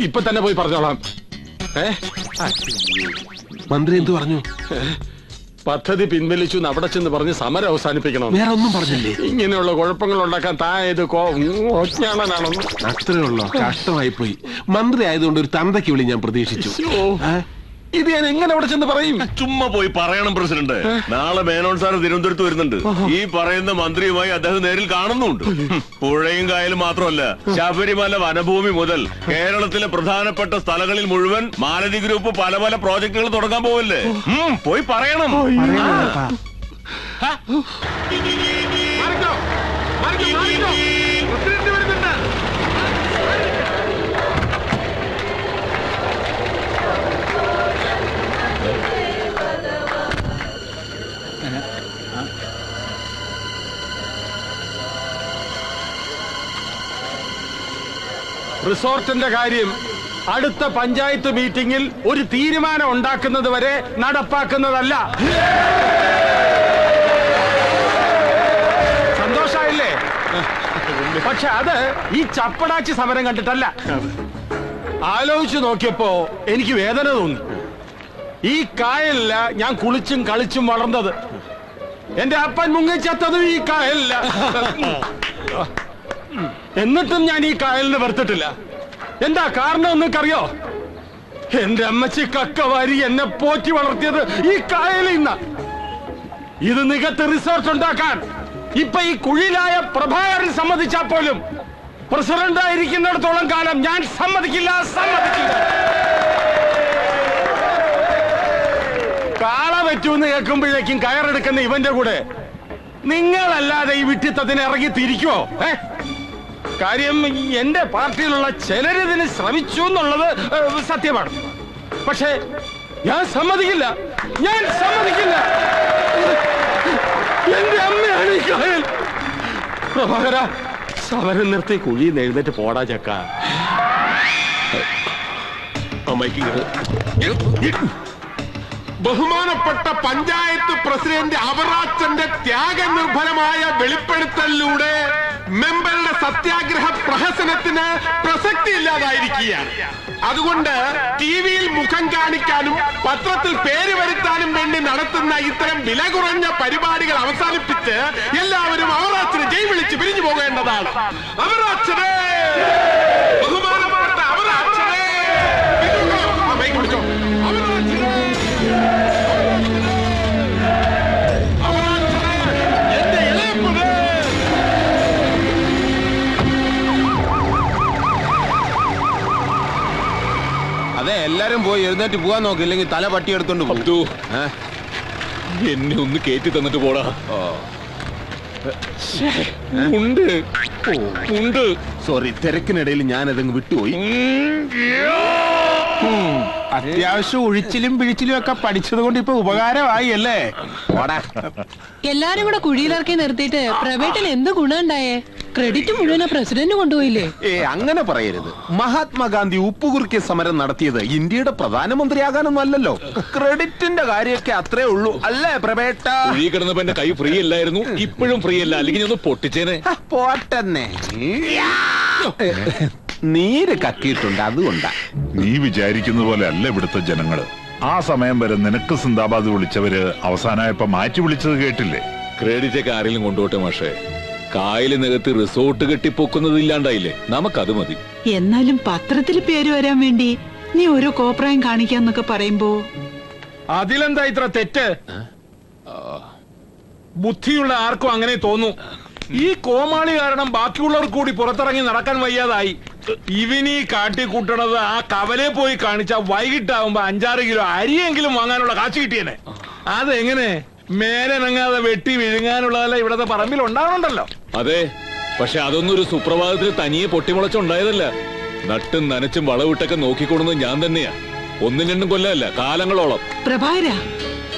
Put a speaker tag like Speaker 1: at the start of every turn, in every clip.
Speaker 1: ഇപ്പൊ തന്നെ പോയി പറഞ്ഞോളാം.
Speaker 2: മന്ത്രി എന്ത് പറഞ്ഞു?
Speaker 1: പദ്ധതി പിൻവലിച്ചു അവിടെ ചെന്ന് പറഞ്ഞ് സമരം അവസാനിപ്പിക്കണം.
Speaker 2: വേറെ ഒന്നും പറഞ്ഞില്ലേ?
Speaker 1: ഇങ്ങനെയുള്ള കുഴപ്പങ്ങൾ ഉണ്ടാക്കാൻ തായത് ഞാനാണെന്ന്.
Speaker 2: അത്രേ ഉള്ളോ? കഷ്ടമായി പോയി. മന്ത്രി ആയതുകൊണ്ട് ഒരു തന്തയ്ക്ക് വിളി ഞാൻ പ്രതീക്ഷിച്ചു.
Speaker 1: ഇത് ഞാൻ എങ്ങനെ അവിടെ ചെന്ന് പറയും?
Speaker 3: ചുമ്മാ പോയി പറയണം പ്രസിഡന്റ്. നാളെ മേനോൻ സാറ് തിരുവനന്തപുരത്ത് വരുന്നുണ്ട്. ഈ പറയുന്ന മന്ത്രിയുമായി അദ്ദേഹം നേരിൽ കാണുന്നുണ്ട്. പുഴയും കായലും മാത്രമല്ല, ശബരിമല വനഭൂമി മുതൽ കേരളത്തിലെ പ്രധാനപ്പെട്ട സ്ഥലങ്ങളിൽ മുഴുവൻ മാലതി ഗ്രൂപ്പ് പല പല പ്രോജക്ടുകൾ തുടങ്ങാൻ പോവല്ലേ. പോയി പറയണം.
Speaker 1: റിസോർട്ടിന്റെ കാര്യം അടുത്ത പഞ്ചായത്ത് മീറ്റിംഗിൽ ഒരു തീരുമാനം ഉണ്ടാക്കുന്നത് വരെ നടപ്പാക്കുന്നതല്ല. സന്തോഷായില്ലേ? പക്ഷെ അത് ഈ ചപ്പടാച്ചി സമരം കണ്ടിട്ടല്ല. ആലോചിച്ചു നോക്കിയപ്പോ എനിക്ക് വേദന തോന്നി. ഈ കായലില ഞാൻ കുളിച്ചും കളിച്ചും വളർന്നത്. എന്റെ അപ്പൻ മുങ്ങിച്ചത്തതും ഈ കായലില. എന്നിട്ടും ഞാൻ ഈ കായലിന് വെറുത്തിട്ടില്ല. എന്താ കാരണം നിങ്ങൾക്കറിയോ? എന്റെ അമ്മച്ചി കക്കവാരി എന്നെ പോറ്റി വളർത്തിയത് ഈ കായലിൽ നിന്ന്. ഇത് നികത്ത് റിസോർട്ട് ഉണ്ടാക്കാൻ ഇപ്പൊ ഈ കുഴിയിലായ പ്രഭാകരൻ സമ്മതിച്ചാൽ പോലും പ്രസിഡന്റ് ആയിരിക്കുന്നിടത്തോളം കാലം ഞാൻ സമ്മതിക്കില്ല. കാള പറ്റൂന്ന് കേൾക്കുമ്പോഴേക്കും കയറെടുക്കുന്ന ഇവന്റെ കൂടെ നിങ്ങളല്ലാതെ ഈ വിട്ടിത്തത്തിന് ഇറങ്ങി തിരിക്കുവോ? കാര്യം എന്റെ പാർട്ടിയിലുള്ള ചിലരിതിന് ശ്രമിച്ചു എന്നുള്ളത് സത്യമാണ്. പക്ഷേ ഞാൻ സമ്മതിക്കില്ല. എന്റെ അമ്മയാണ് ഈ കായൽ. പ്രഭാകര, സമരം നിർത്തി കുഴിയിൽ എഴുന്നേറ്റ് പോടാ ചക്ക.
Speaker 2: ബഹുമാനപ്പെട്ട പഞ്ചായത്ത് പ്രസിഡന്റ് അവറാച്ചന്റെ ത്യാഗനിർഭരമായ വെളിപ്പെടുത്തലിലൂടെ മെമ്പറുടെ സത്യാഗ്രഹ പ്രഹസനത്തിന് പ്രസക്തി ഇല്ലാതായിരിക്കുകയാണ്. അതുകൊണ്ട് ടിവിയിൽ മുഖം കാണിക്കാനും പത്രത്തിൽ പേര് വരുത്താനും വേണ്ടി നടത്തുന്ന ഇത്തരം വില കുറഞ്ഞ പരിപാടികൾ അവസാനിപ്പിച്ച് എല്ലാവരും അവറാച്ചനെ ജയ് വിളിച്ച് പിരിഞ്ഞു പോകേണ്ടതാണ്. അവറാച്ചനെ, ബഹുമാനപ്പെട്ട അവറാച്ചനെ,
Speaker 4: അതെ, എല്ലാരും പോയി എഴുന്നേറ്റ് പോവാൻ നോക്ക്, ഇല്ലെങ്കിൽ തല പട്ടി എടുത്തോണ്ട് പോകും.
Speaker 3: എന്നെ ഒന്ന് കേറ്റി തന്നിട്ട് പോടാ. ഉണ്ട്.
Speaker 4: സോറി, തിരക്കിനിടയിൽ ഞാനതങ്ങ് വിട്ടുപോയി.
Speaker 2: അത്യാവശ്യം ഒഴിച്ചിലും പിഴിച്ചിലും ഒക്കെ പഠിച്ചത് കൊണ്ട് ഇപ്പൊ ഉപകാരമായി അല്ലേ?
Speaker 5: എല്ലാരും കൂടെ കുഴിയിലിറക്കി നിർത്തിയിട്ട് പ്രൈവേറ്റിന് എന്ത് ഗുണമുണ്ടായേ? ക്രെഡിറ്റ് മുഴുവൻ പ്രസിഡന്റ് കൊണ്ടുപോയില്ലേ?
Speaker 4: അങ്ങനെ പറയരുത്. മഹാത്മാഗാന്ധി ഉപ്പുകുറുക്കിയ സമരം നടത്തിയത് ഇന്ത്യയുടെ പ്രധാനമന്ത്രിയാകാനൊന്നും അല്ലല്ലോ. ക്രെഡിറ്റിന്റെ കാര്യമൊക്കെ അത്രേ ഉള്ളൂ, അല്ലേ പ്രബേട്ട?
Speaker 3: കുഴി കിടന്നപ്പോ എന്റെ കൈ ഫ്രീ അല്ലായിരുന്നു, ഇപ്പോഴും ഫ്രീ അല്ല. അല്ലെങ്കിൽ ഒന്ന് പൊട്ടിച്ചേനെ.
Speaker 4: പോട്ടെന്നെ, നീര് കക്കിയിട്ടുണ്ട്, അതുകൊണ്ടാ.
Speaker 6: നീ വിചാരിക്കുന്ന പോലെ അല്ല ഇവിടുത്തെ ജനങ്ങള്. ആ സമയം വരെ നിനക്ക് സിന്ദാബാദ് വിളിച്ചവര് അവസാനമായപ്പോ മാറ്റി വിളിച്ചത് കേട്ടില്ലേ?
Speaker 3: ക്രെഡിറ്റ് ഒക്കെ ആരെങ്കിലും കൊണ്ടുപോട്ടെ മാഷേ. കായല് നികത്ത് റിസോർട്ട് കെട്ടിപ്പൊക്കുന്നത് ഇല്ലാണ്ടായില്ലേ, നമുക്കത് മതി.
Speaker 7: എന്നാലും പത്രത്തിൽ പേര് വരാൻ വേണ്ടി നീ ഓരോ കോപ്രായം കാണിക്കാന്നൊക്കെ പറയുമ്പോ
Speaker 1: അതിലെന്താ ഇത്ര തെറ്റ്? ബുദ്ധിയുള്ള ആർക്കും അങ്ങനെ തോന്നൂ. ഈ കോമാളി കാരണം ബാക്കിയുള്ളവർ കൂടി പുറത്തിറങ്ങി നടക്കാൻ വയ്യാതായി. ഇവനീ കാട്ടിക്കൂട്ടണത് ആ കവലെ പോയി കാണിച്ച വൈകിട്ടാവുമ്പോ 5-6 കിലോ അരിയെങ്കിലും വാങ്ങാനുള്ള കാശ് കിട്ടിയേനെ. അതെങ്ങനെ മേലനങ്ങാതെ വെട്ടി വിഴുങ്ങാനുള്ളതല്ല ഇവിടത്തെ പറമ്പിൽ ഉണ്ടാവണുണ്ടല്ലോ.
Speaker 3: അതെ, പക്ഷെ അതൊന്നും ഒരു സുപ്രഭാതത്തിൽ തനിയെ പൊട്ടിമുളച്ചുണ്ടായതല്ല. നട്ടും നനച്ചും വളവിട്ടൊക്കെ നോക്കിക്കൊടുന്നത് ഞാൻ തന്നെയാ. 1-2 കൊല്ലമല്ല, കാലങ്ങളോളം.
Speaker 7: പ്രഭാകര,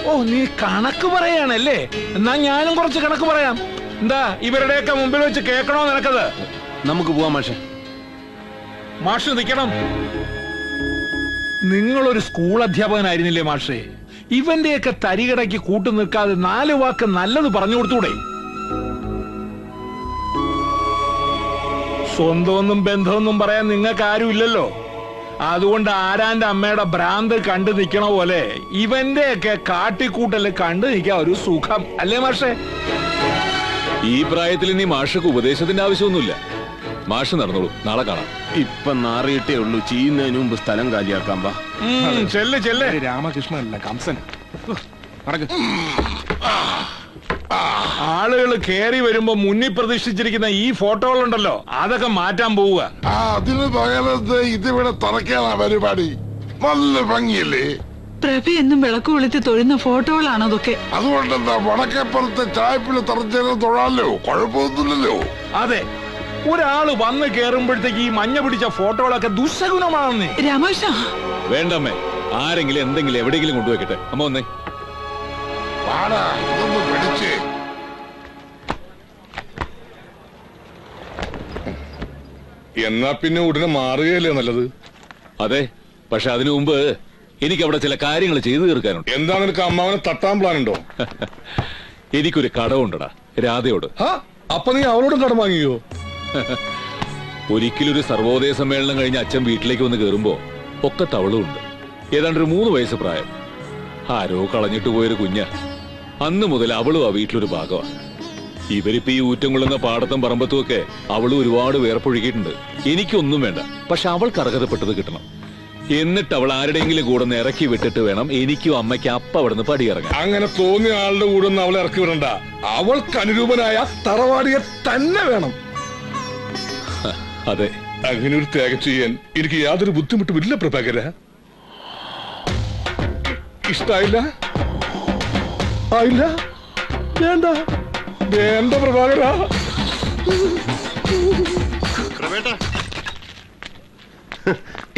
Speaker 1: ഓ, നീ കണക്ക് പറയാണല്ലേ? എന്നാ ഞാനും കുറച്ച് കണക്ക് പറയാം. എന്താ ഇവരുടെയൊക്കെ മുമ്പിൽ വെച്ച് കേൾക്കണോ നിനക്കത്?
Speaker 4: നമുക്ക് പോവാം മാഷെ.
Speaker 1: മാഷ് നിൽക്കണം. നിങ്ങളൊരു സ്കൂൾ അധ്യാപകനായിരുന്നില്ലേ മാഷേ? ഇവന്റെയൊക്കെ തരികിടയ്ക്ക് കൂട്ടു നിൽക്കാതെ 4 വാക്ക് നല്ലത് പറഞ്ഞു കൊടുത്തൂടെ? സ്വന്തമൊന്നും ബന്ധമൊന്നും പറയാൻ നിങ്ങൾക്ക് ആരും ഇല്ലല്ലോ.
Speaker 2: അതുകൊണ്ട് ആരാന്റെ അമ്മയുടെ ഭ്രാന്ത് കണ്ടു നിക്കണ പോലെ ഇവന്റെ ഒക്കെ കാട്ടിക്കൂട്ടല് കണ്ടു നിൽക്കാൻ ഒരു സുഖം അല്ലേ മാഷേ?
Speaker 8: ഈ പ്രായത്തിൽ ഇനി മാഷക്ക് ഉപദേശത്തിന്റെ ആവശ്യമൊന്നുമില്ല. മാഷ് നടന്നോളൂ, നാളെ കാണാം.
Speaker 4: ഇപ്പൊ നാറിയിട്ടേ ഉള്ളൂ, ചെയ്യുന്നതിന് മുമ്പ് സ്ഥലം കാലിയാക്കാൻ പാ.
Speaker 2: ചെല്ല് ചെല്ല്. രാമകൃഷ്ണനല്ല കംസൻ. ആളുകൾ കേറി വരുമ്പോ മുന്നിൽ പ്രതിഷ്ഠിച്ചിരിക്കുന്ന ഈ ഫോട്ടോകളുണ്ടല്ലോ, അതൊക്കെ മാറ്റാൻ പോവുക.
Speaker 9: അതിന് പകരത്ത് ഇതിവിടെ തറയ്ക്കാനാ പരിപാടി. നല്ല ഭംഗിയല്ലേ?
Speaker 7: പ്രഭ എന്നും വിളക്ക് കൊളുത്തി തൊഴുന്ന ഫോട്ടോകളാണ് അതൊക്കെ.
Speaker 9: അതുകൊണ്ടെന്താ വടക്കേപ്പുറത്തെ ചായപ്പിൽ തറച്ചേരം തൊഴാലോ, കുഴപ്പമൊന്നുമില്ലല്ലോ.
Speaker 2: അതെ, ഒരാള് വന്ന് കേറുമ്പോഴത്തേക്ക് ഈ മഞ്ഞ പിടിച്ച ഫോട്ടോകളൊക്കെ ദുസ്സഗുണമാണെന്ന്.
Speaker 7: രമേശ
Speaker 8: വേണ്ടമ്മേ, ആരെങ്കിലും എന്തെങ്കിലും എവിടെയെങ്കിലും കൊണ്ടുവയ്ക്കട്ടെ. അമ്മ വന്നേ.
Speaker 9: പാടാ, ഇതൊന്ന് പിടിച്ചേ.
Speaker 1: എന്നാ പിന്നെ ഉടനെ മാറുകയല്ലേ നല്ലത്?
Speaker 8: അതെ, പക്ഷെ അതിനു മുമ്പ് എനിക്ക് അവിടെ ചില കാര്യങ്ങൾ ചെയ്തു തീർക്കാനുണ്ട്.
Speaker 1: എന്താ നിനക്ക് അമ്മാവനെ തട്ടാൻ പ്ലാൻ ഉണ്ടോ?
Speaker 8: എനിക്കൊരു കടവുണ്ടടാ രാധയോട്.
Speaker 1: അപ്പൊ നീ അവളോടും കടം വാങ്ങിയോ?
Speaker 8: ഒരിക്കലൊരു സർവോദയ സമ്മേളനം കഴിഞ്ഞ് അച്ഛൻ വീട്ടിലേക്ക് വന്ന് കേറുമ്പോ ഒക്കെ തവളുണ്ട്. ഏതാണ്ട് ഒരു 3 വയസ്സ് പ്രായം. ആരോ കളഞ്ഞിട്ട് പോയൊരു കുഞ്ഞ. അന്ന് മുതൽ അവളും ആ വീട്ടിലൊരു ഭാഗമാണ്. ഇവരിപ്പോ ഈ ഊറ്റം കൊള്ളുന്ന പാടത്തും പറമ്പത്തും ഒക്കെ അവളും ഒരുപാട് വേർപ്പൊഴുകിയിട്ടുണ്ട്. എനിക്കൊന്നും വേണ്ട, പക്ഷെ അവൾക്ക് അർഹതപ്പെട്ടത് കിട്ടണം. എന്നിട്ട് അവൾ ആരുടെയെങ്കിലും കൂടെ ഒന്ന് ഇറക്കി വിട്ടിട്ട് വേണം എനിക്കും അമ്മയ്ക്ക് അപ്പ അവിടുന്ന് പടിയിറങ്ങാൻ.
Speaker 1: അങ്ങനെ തോന്നിയ ആളുടെ കൂടെ ഒന്നും അവളെ ഇറക്കി വിടണ്ട. അവൾക്ക് അനുരൂപനായ തറവാടിയെ തന്നെ വേണം.
Speaker 8: അതെ,
Speaker 1: അങ്ങനെ ഒരു ത്യാഗം ചെയ്യാൻ എനിക്ക് യാതൊരു ബുദ്ധിമുട്ടും ഇല്ല പ്രഭാകര. ഇഷ്ടായില്ല? ആയില്ല? വേണ്ട വേണ്ട പ്രഭാകര.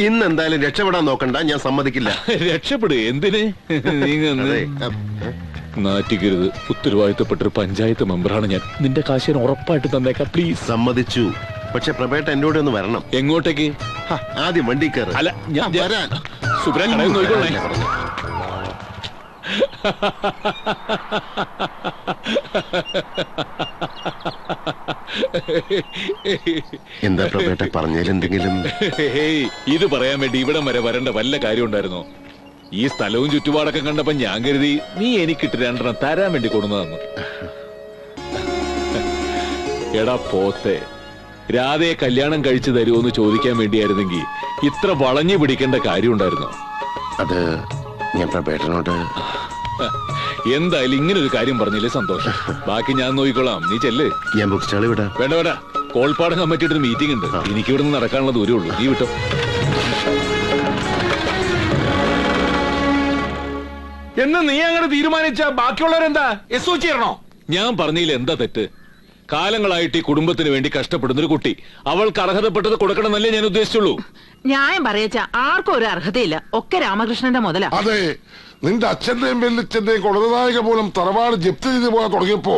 Speaker 4: ഇന്ന് എന്തായാലും രക്ഷപ്പെടാൻ നോക്കണ്ട, ഞാൻ സമ്മതിക്കില്ല.
Speaker 8: രക്ഷപ്പെടുക എന്തിന്? നാറ്റിക്കരുത്. ഉത്തരവാദിത്തപ്പെട്ടൊരു പഞ്ചായത്ത് മെമ്പറാണ് ഞാൻ. നിന്റെ കാശിന് ഉറപ്പായിട്ട് തന്നേക്കാം, പ്ലീസ്.
Speaker 4: സമ്മതിച്ചു. പക്ഷെ പ്രഭേട്ട എന്റെ കൂടെ ഒന്ന് വരണം.
Speaker 8: എങ്ങോട്ടേക്ക്?
Speaker 4: ആദ്യം വണ്ടി കയറി.
Speaker 8: അല്ല, ഞാൻ
Speaker 4: വരാൻ.
Speaker 8: സുബ്ര കടയിൽ നോക്കിക്കോളേ.
Speaker 4: എന്താ പ്രഭേട്ട പറഞ്ഞതിലെന്തെങ്കിലും?
Speaker 8: ഇത് പറയാൻ വേണ്ടി ഇവിടം വരെ വരേണ്ട വല്ല കാര്യം ഉണ്ടായിരുന്നോ? ഈ സ്ഥലവും ചുറ്റുപാടൊക്കെ കണ്ടപ്പോ ഞാൻ കരുതി നീ എനിക്കിട്ട് 2 തരാൻ വേണ്ടി കൊണ്ടുവന്നു. എടാ പോത്തെ, രാധയെ കല്യാണം കഴിച്ചു തരുമോന്ന് ചോദിക്കാൻ വേണ്ടിയായിരുന്നെങ്കിൽ ഇത്ര വളഞ്ഞു പിടിക്കേണ്ട കാര്യം ഉണ്ടായിരുന്നോ?
Speaker 4: അത് ഞാൻ പ്രഭേട്ടനോട്.
Speaker 8: എന്തായാലും ഇങ്ങനെ ഒരു കാര്യം പറഞ്ഞില്ലേ സന്തോഷം. ബാക്കി ഞാൻ നോക്കിക്കോളാം, നീ ചെല്ല്.
Speaker 4: ഞാൻ ബുക്ക് സ്റ്റാളിൽ വിടാം.
Speaker 8: വേണ്ട വേണ്ട, കോൾപ്പാടം കമ്മിറ്റിയുടെ മീറ്റിംഗ് ഉണ്ട്. എനിക്ക് ഇവിടുന്ന് നടക്കാനുള്ള ദൂരേ ഉള്ളൂ, നീ വിട്ടോ.
Speaker 2: എന്ന് നീ അങ്ങനെ തീരുമാനിച്ച ബാക്കിയുള്ളവരെന്താ എസ് ചേരണോ?
Speaker 8: ഞാൻ പറഞ്ഞതിൽ എന്താ തെറ്റ്? കാലങ്ങളായിട്ട് ഈ കുടുംബത്തിന് വേണ്ടി കഷ്ടപ്പെടുന്ന ഒരു കുട്ടി, അവൾക്ക് അർഹതപ്പെട്ടത് കൊടുക്കണമെന്നല്ലേ ഞാൻ ഉദ്ദേശിച്ചുള്ളൂ.
Speaker 5: ന്യായം പറയച്ച ആർക്കും ഒരു അർഹതയില്ല. ഒക്കെ രാമകൃഷ്ണന്റെ മുതലാ.
Speaker 9: അതെ, നിന്റെ അച്ഛന്റെയും വെല്ലിച്ചന്റെയും കൊടനായക മൂലം തറവാട് ജപ്തി ചെയ്ത് പോകാൻ തുടങ്ങിയപ്പോ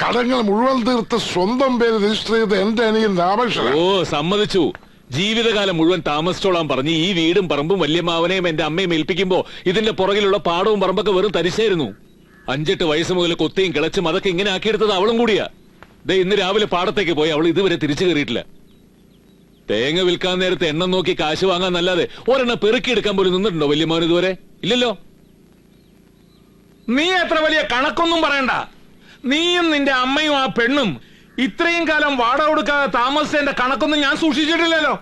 Speaker 9: കടങ്ങൾ മുഴുവൻ തീർത്ത് സ്വന്തം പേര് രജിസ്റ്റർ ചെയ്ത് എന്റെ അനിയൻ രാമകൃഷ്ണൻ.
Speaker 8: ഓ, സമ്മതിച്ചു. ജീവിതകാലം മുഴുവൻ താമസിച്ചോളാൻ പറഞ്ഞ് ഈ വീടും പറമ്പും വല്യമ്മാവനെയും എന്റെ അമ്മയും ഏൽപ്പിക്കുമ്പോ ഇതിന്റെ പുറകിലുള്ള പാടവും പറമ്പൊക്കെ വെറും തരിശായിരുന്നു. 5-8 വയസ്സ് മുതൽ കൊത്തിയും കിളച്ചും അതൊക്കെ ഇങ്ങനെ ആക്കിയെടുത്തത് അവളും കൂടിയാ. ദേ ഇന്ന് രാവിലെ പാടത്തേക്ക് പോയി അവൾ ഇതുവരെ തിരിച്ചു കയറിയിട്ടില്ല. തേങ്ങ വിൽക്കാൻ നേരത്തെ എണ്ണം നോക്കി കാശ് വാങ്ങാന്നല്ലാതെ ഒരെണ്ണം പെറുക്കിയെടുക്കാൻ പോലും നിന്നിട്ടുണ്ടോ വല്യമ്മാവൻ ഇതുവരെ? ഇല്ലല്ലോ.
Speaker 2: നീ അത്ര വലിയ കണക്കൊന്നും പറയണ്ട. നീയും നിന്റെ അമ്മയും ആ പെണ്ണും ഇത്രയും കാലം വാടക കൊടുക്കാതെ താമസിച്ചതിന്റെ കണക്കൊന്നും ഞാൻ സൂക്ഷിച്ചിട്ടില്ലല്ലോ.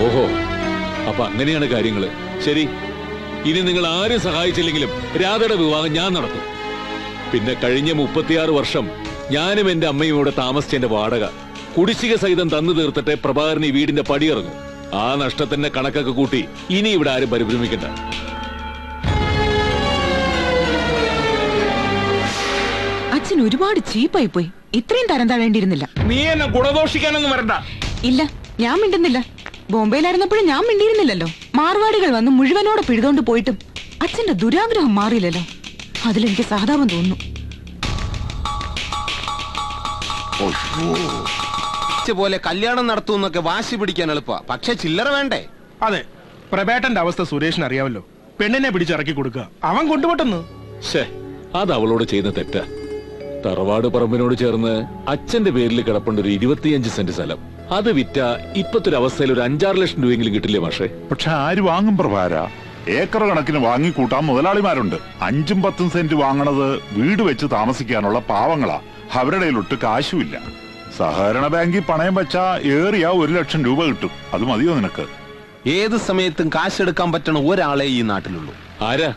Speaker 8: ഓഹോ, അപ്പൊ അങ്ങനെയാണ് കാര്യങ്ങള്. ശരി, ഇനി നിങ്ങൾ ആരും സഹായിച്ചില്ലെങ്കിലും രാധയുടെ വിവാഹം ഞാൻ നടത്തും. പിന്നെ കഴിഞ്ഞ 36 വർഷം ഞാനും എന്റെ അമ്മയും ഇവിടെ താമസിച്ചതിന്റെ വാടക കുടിശ്ശിക സഹിതം തന്നു തീർത്തിട്ട് പ്രഭാകരൻ ഈ വീടിന്റെ പടിയിറങ്ങും. ആ നഷ്ടത്തിന്റെ കണക്കൊക്കെ കൂട്ടി ഇനി ഇവിടെ ആരും പരിഭ്രമിക്കണ്ട.
Speaker 10: അച്ഛൻ ഒരുപാട് ചീപ്പായി പോയി. ഇത്രയും തരം താഴേണ്ടിയിരുന്നില്ല.
Speaker 2: നീ എന്നെ ഗുണദോഷിക്കാനൊന്നും വരണ്ട.
Speaker 10: ഇല്ല, ഞാൻ മിണ്ടുന്നില്ല. ബോംബെയിലായിരുന്നപ്പോഴും ഞാൻ മിണ്ടിയിരുന്നില്ലല്ലോ. മാർവാടികൾ വന്ന് മുഴുവനോടെ പിഴുതോണ്ട് പോയിട്ടും അച്ഛന്റെ ദുരാഗ്രഹം മാറിയില്ലല്ലോ. അതിലെനിക്ക് സഹതാപം തോന്നുന്നു.
Speaker 4: പോലെ കല്യാണം നടത്തുന്നൊക്കെ വാശി പിടിക്കാൻ എളുപ്പ, പക്ഷെ ചില്ലറ വേണ്ടേ?
Speaker 2: അതെ, പ്രഭേട്ടന്റെ അവസ്ഥ സുരേഷിന് അറിയാമല്ലോ. പെണ്ണിനെ പിടിച്ചിറക്കി കൊടുക്കുക, അവൻ കൊണ്ടുപോട്ടെന്ന്.
Speaker 8: അത് അവളോട് ചെയ്യുന്ന തെറ്റാ. തറവാട് പറമ്പിനോട് ചേർന്ന് അച്ഛന്റെ പേരിൽ കിടപ്പുണ്ട് ഒരു 25 സെന്റ് സ്ഥലം. അത് വിറ്റ ഇപ്പത്തെ ഒരു അവസ്ഥയിൽ ഒരു 5-6 ലക്ഷം രൂപയെങ്കിലും കിട്ടില്ലേ മാഷേ?
Speaker 6: പക്ഷെ ആര് വാങ്ങും പ്രഭാര? ഏക്കർ കണക്കിന് വാങ്ങിക്കൂട്ടാൻ മുതലാളിമാരുണ്ട്. 5-10 സെന്റ് വാങ്ങണത് വീട് വെച്ച് താമസിക്കാനുള്ള പാവങ്ങളാ. അവരുടെ ഒട്ട് കാശുമില്ല. സഹകരണ ബാങ്കിൽ പണയം വെച്ചാ ഏറിയ 1 ലക്ഷം രൂപ കിട്ടും. അത് മതിയോ നിനക്ക്?
Speaker 4: ഏത് സമയത്തും കാശെടുക്കാൻ പറ്റണ ഒരാളെ ഈ നാട്ടിലുള്ളൂ.
Speaker 8: ആരാ?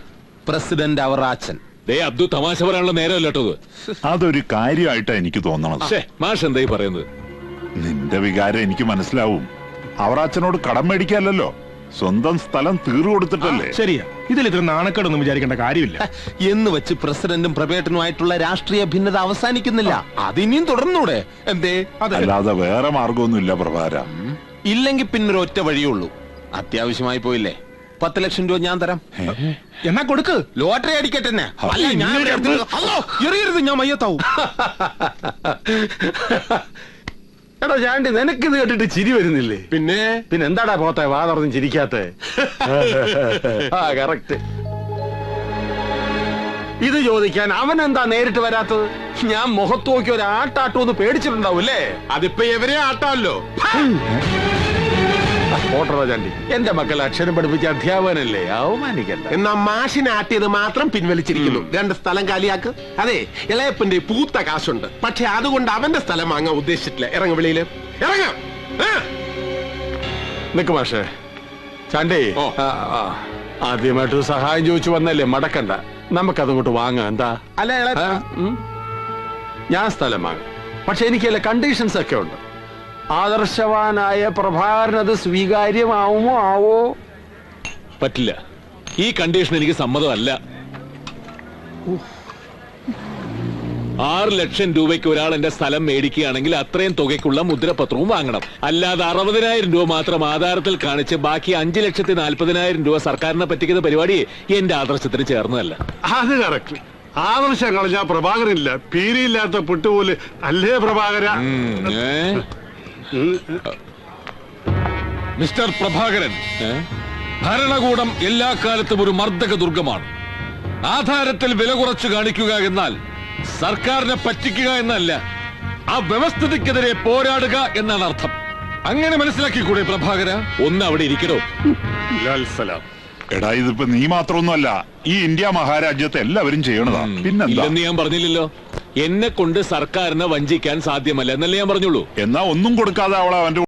Speaker 4: പ്രസിഡന്റ് അവറാച്ചൻ.
Speaker 8: ദേ അബ്ദു തമാശ പറയാനുള്ള നേരമല്ല കേട്ടോ.
Speaker 6: അതൊരു കാര്യമായിട്ടാ എനിക്ക് തോന്നണത്.
Speaker 8: മാഷ് എന്തായി പറയുന്നത്?
Speaker 6: നിന്റെ വികാരം എനിക്ക് മനസ്സിലാവും. അവറാച്ചനോട് കടം മേടിക്കാനല്ലോ, സ്വന്തം സ്ഥലം തീർന്നു കൊടുത്തിട്ടല്ലേ.
Speaker 1: ശരിയാ, ഇതിൽ ഇത്ര നാണക്കേടൊന്നും വിചാരിക്കേണ്ട കാര്യമില്ല.
Speaker 4: എന്ന് വെച്ച് പ്രസിഡന്റും പ്രബേട്ടനുമായിട്ടുള്ള രാഷ്ട്രീയ ഭിന്നത അവസാനിക്കുന്നില്ല. അതിനിയും തുടർന്നൂടെ? എന്തേ?
Speaker 6: അല്ലാതെ വേറെ മാർഗമൊന്നുമില്ല പ്രഭാര.
Speaker 4: ഇല്ലെങ്കിൽ പിന്നൊരു ഒറ്റ വഴിയുള്ളൂ. അത്യാവശ്യമായി പോയില്ലേ, 10 ലക്ഷം രൂപ ഞാൻ തരാം.
Speaker 1: എന്നാ കൊടുക്ക്.
Speaker 4: ലോട്ടറി അടിക്കട്ടെ. അല്ല, എറിയരുത്, ഞാൻ മയ്യത്താവും.
Speaker 1: എടാ ചാണ്ടി, നിനക്കിത് കേട്ടിട്ട് ചിരി വരുന്നില്ലേ? പിന്നെ എന്താടാ പോത്തെ വാ തുറന്ന് ചിരിക്കാത്ത? കറക്റ്റ്. ഇത് ചോദിക്കാൻ അവൻ എന്താ നേരിട്ട് വരാത്തത്? ഞാൻ മുഖത്ത് നോക്കി ഒരു ആട്ടാട്ടോന്ന് പേടിച്ചിട്ടുണ്ടാവും അല്ലേ? അതിപ്പോ എവരെ ആട്ടാമല്ലോ. ഓട്ടറ ചാണ്ടി, എന്റെ മക്കൾ അക്ഷരം പഠിപ്പിച്ച അധ്യാപകനല്ലേ, അവമാനിക്കണ്ട.
Speaker 11: എന്നാ മാഷിനെ ആട്ടിയത് മാത്രം പിൻവലിച്ചിരിക്കുന്നു. 2 സ്ഥലം കാലിയാക്ക്. അതെ, ഇളയപ്പന്റെ പൂത്ത കാശുണ്ട്, പക്ഷെ അതുകൊണ്ട് അവന്റെ സ്ഥലം വാങ്ങാൻ ഉദ്ദേശിച്ചിട്ടില്ല. ഇറങ്ങ വെളിയില്, ഇറങ്ങാം.
Speaker 1: നിക്ക് മാഷേ. ചാണ്ടി, ആദ്യമായിട്ട് സഹായം ചോദിച്ചു വന്നല്ലേ, മടക്കണ്ട. നമുക്കതങ്ങോട്ട് വാങ്ങാം. എന്താ?
Speaker 11: അല്ല,
Speaker 1: ഞാൻ സ്ഥലം വാങ്ങാം, പക്ഷെ എനിക്ക് കണ്ടീഷൻസ് ഒക്കെ ഉണ്ട്. ആദർശവാനായ പ്രഭാകരൻ അത് സ്വീകാര്യമാവുമോ ആവോ?
Speaker 8: പറ്റില്ല. ഈ കണ്ടീഷൻ എനിക്ക് സമ്മതമല്ല. 6 ലക്ഷം രൂപയ്ക്ക് ഒരാൾ എന്റെ സ്ഥലം മേടിക്കുകയാണെങ്കിൽ അത്രയും തുകയ്ക്കുള്ള മുദ്രപത്രവും വാങ്ങണം. അല്ലാതെ 60,000 രൂപ മാത്രം ആധാരത്തിൽ കാണിച്ച് ബാക്കി 5,40,000 രൂപ സർക്കാരിനെ പറ്റിക്കുന്ന പരിപാടി എന്റെ ആദർശത്തിന് ചേർന്നതല്ല.
Speaker 1: അത് കറക്റ്റ്. ആദർശം കളഞ്ഞാ പ്രഭാകരനില്ല, പീരിയില്ലാത്ത പുട്ടുപോലെ അല്ലേ പ്രഭാകര?
Speaker 2: മിസ്റ്റർ പ്രഭാകരൻ, ഭരണകൂടം എല്ലാ കാലത്തും ഒരു മർദ്ദക ദുർഗമാണ്. ആധാരത്തിൽ വില കുറച്ചു കാണിക്കുക എന്നാൽ സർക്കാരിനെ പറ്റിക്കുക എന്നല്ല, ആ വ്യവസ്ഥിതിക്കെതിരെ പോരാടുക എന്നാണ് അർത്ഥം. അങ്ങനെ മനസ്സിലാക്കിക്കൂടെ പ്രഭാകര?
Speaker 8: ഒന്ന് അവിടെ ഇരിക്കണോ?
Speaker 6: എടാ, ഇതിപ്പോ നീ മാത്രമൊന്നുമല്ല, ഈ ഇന്ത്യ മഹാരാജ്യത്തെ എല്ലാവരും ചെയ്യണതാ. പിന്നെന്താ?
Speaker 8: ഞാൻ പറഞ്ഞില്ലല്ലോ, എന്നെ കൊണ്ട് സർക്കാരിനെ വഞ്ചിക്കാൻ സാധ്യമല്ല എന്നല്ലേ ഞാൻ പറഞ്ഞുള്ളൂ.
Speaker 6: എന്നാ ഒന്നും കൊടുക്കാതെ അവളെ അവന്റെ